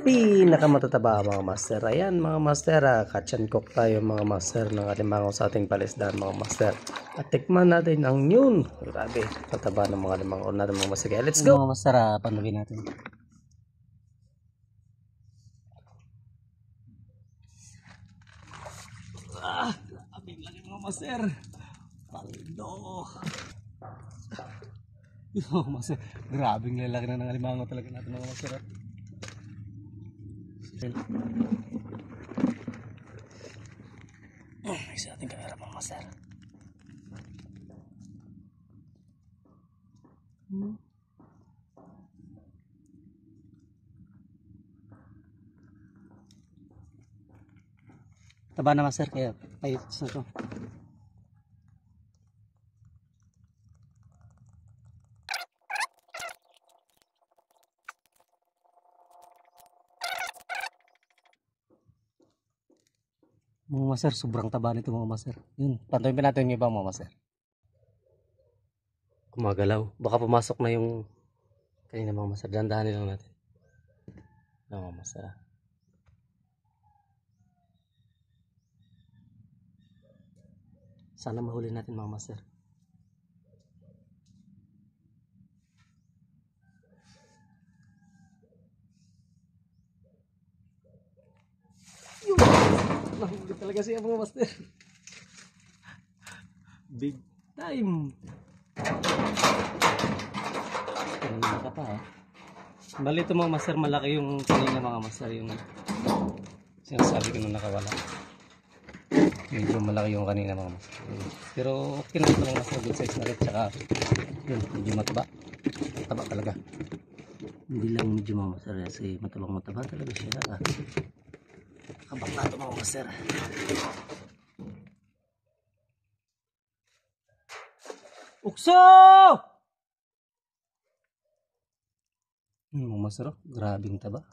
pinaka matataba mga master. Ayan mga master, catch and cook tayo mga master ng alimango sa ating palisdaan mga master. At tikman natin ang yun. Grabe, tataba ng mga alimango natin mga master. Kaya let's go! Mga master, panugin natin. Grabe lagi mga master. Paldo. Yung master, grabing lalaki na ng alimango talaga natin mga master. Isa ating kamera mga master. Taba na master, kaya payitos na to. Mga master, sobrang taba nito mga master. Yun, pantuin pa natin yung iba mga master. Gumagalaw. Baka pumasok na yung kanina mga master. Dandahanin lang natin. Mga master. Sana mahuli natin mga master. Nahuli talaga siya mga master. Big time. Kanina ka pa Bali ito mga master, malaki yung kanina mga master. Yung sinasabi ko nung nakawala. Medyo malaki yung kanina mga master. Pero okay na ito mga master. Good size na rin. Tsaka yun, medyo mataba. Mataba talaga. Hindi lang medyo mga master. Kasi mataba talaga siya. Kabang na ito mga master. Ukso! Mga master, grabing taba.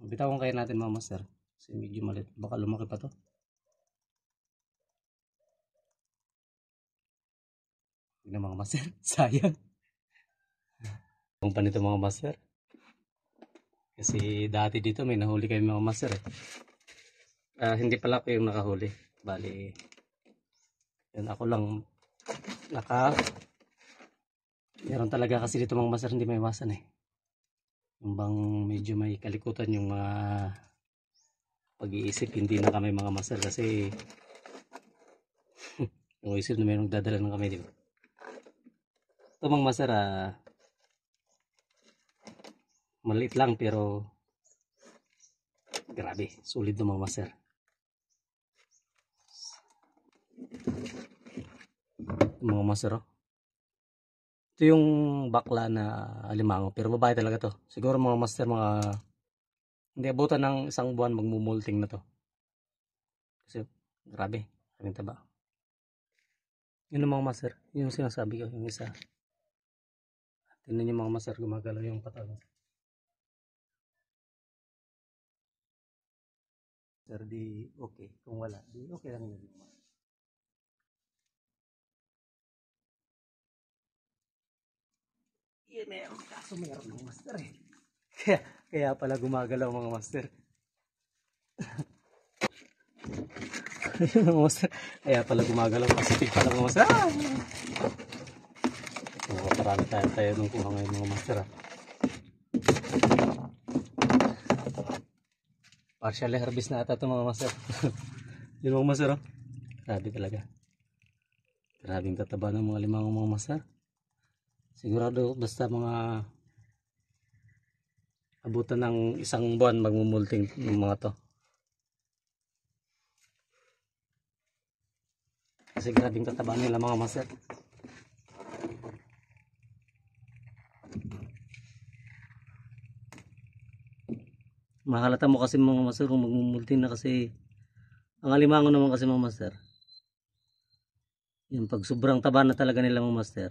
Bitawan kaya natin mga master. Kasi medyo malit. Baka lumaki pa to. Hindi na mga master. Sayang. Ang panito mga master. Kasi dati dito may nahuli kayo mga master hindi pala ako yung nakahuli. Bali, yun ako lang meron talaga kasi dito mga master, hindi may iwasan yung bang medyo may kalikutan yung pag-iisip, hindi na kami mga master kasi yung isip na mayroong dadala ng kami, diba? Ito mga master maliit lang pero grabe, sulit ng mga master. Mga master ito yung bakla na alimango pero babae talaga to. Siguro mga master, hindi abutan ng isang buwan magmumulting na to kasi grabe, kaming taba. Yun ang mga master, yung sinasabi ko, yung isa. Tingnan nyo mga master, gumagalaw yung patalo. Master, di okay. Kung wala, di okay lang yun. Meron kaso meron mga master kaya pala gumagalaw mga master. Mga master, kaya pala gumagalaw kasi pala mga master. Marami tayo nung kuha ngayon mga master partially harvest na ata ito mga master. Yun mga master grabe talaga, grabing tataba ng mga limango mga master. Sigurado basta mga abutan ng isang buwan magmumulting ng mga to kasi grabing tataba nila mga master. Mahalata mo kasi mga master kung magmumulting na kasi ang alimango naman kasi mga master, yung pag sobrang taba na talaga nila mga master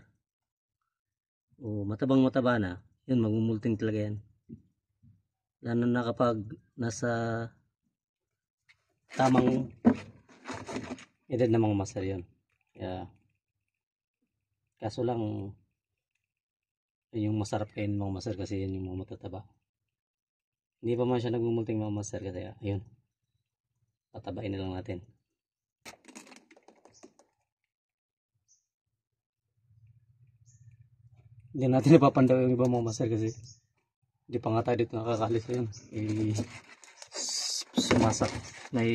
o mataba na, yun magmumulting talaga yan. Lalo na kapag nasa tamang edad na mga master yun. Kaya kaso lang Yung masarap kain mga master kasi yan yung mga matataba. Hindi pa man siya nagmumulting mga master kasi ayun. Patabain na lang natin. Hindi natin napapandaw yung iba mga master kasi hindi pa nga tayo dito nakakalis. Ayun. Sumasak. May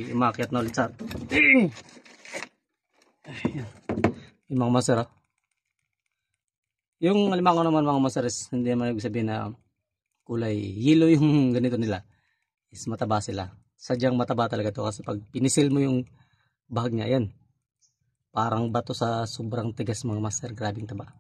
umakyat na ulit sa ayan. Yung mga master yung alimango naman mga master hindi naman ibig sabihin na kulay yellow yung ganito nila, is mataba sila. Sadyang mataba talaga to kasi pag pinisil mo yung bahag niya, yan parang bato sa sobrang tigas mga master. Grabing taba.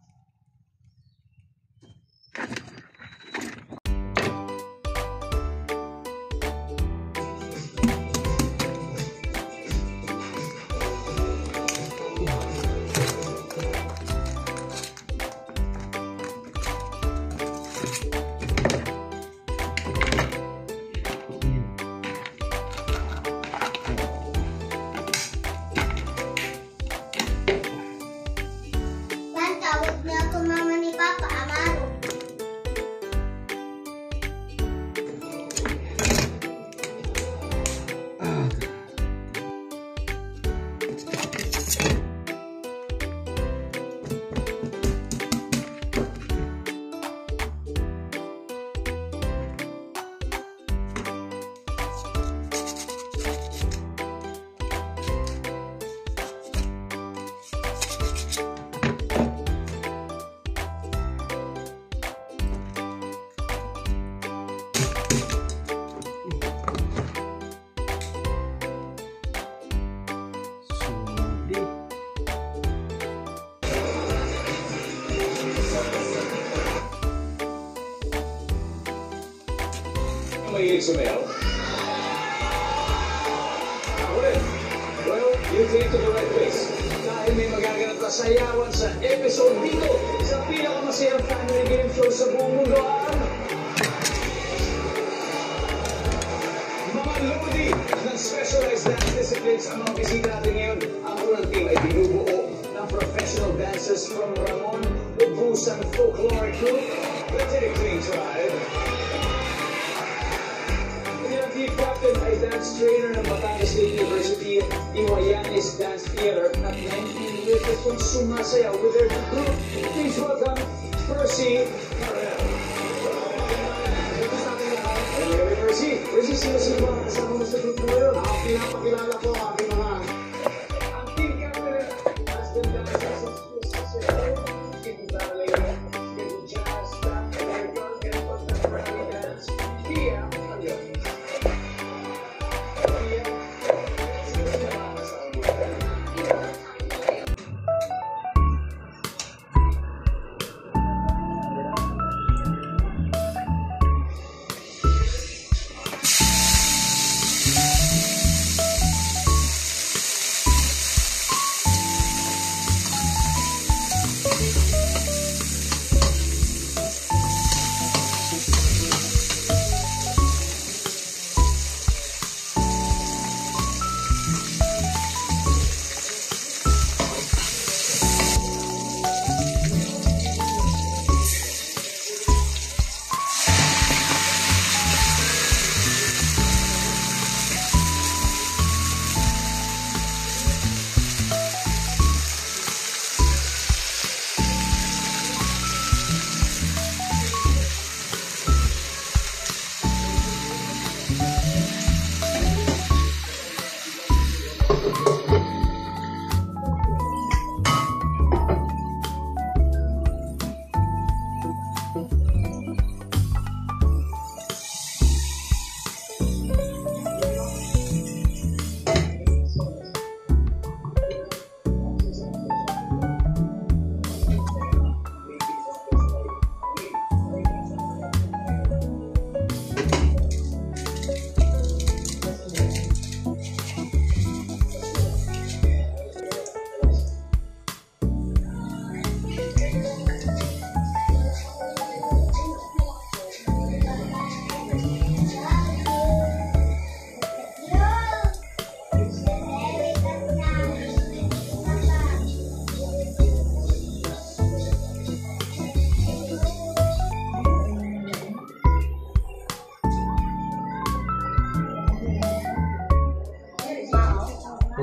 Mahilig sumayaw? Ako rin. Well, you came to the right place. Dahil may magaganap na sayawan sa episode dito sa pinakamasayang family game show sa buong mundo ang mga lodi ng specialized dance disciplines ang mga bisita natin ngayon. Ang unang team ay binubuo ng professional dancers from Ramon Ubusan Folkloric Group, the Tinikling Tribe. Team captain ay dance trainer ng Batangas State University, Iwayanis Dance Theater at 19 years old sumasayaw with their group. Please welcome Percy Carrel. Anyway, Percy, sino ba kasama mo sa group mo yun? Ang pinapakilala ko ang aking mga ang team captain has been dancers of success. Skipping ballet, skipping jazz, tap, American, and contemporary dance. Here, again.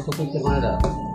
Photo picture mo na daw.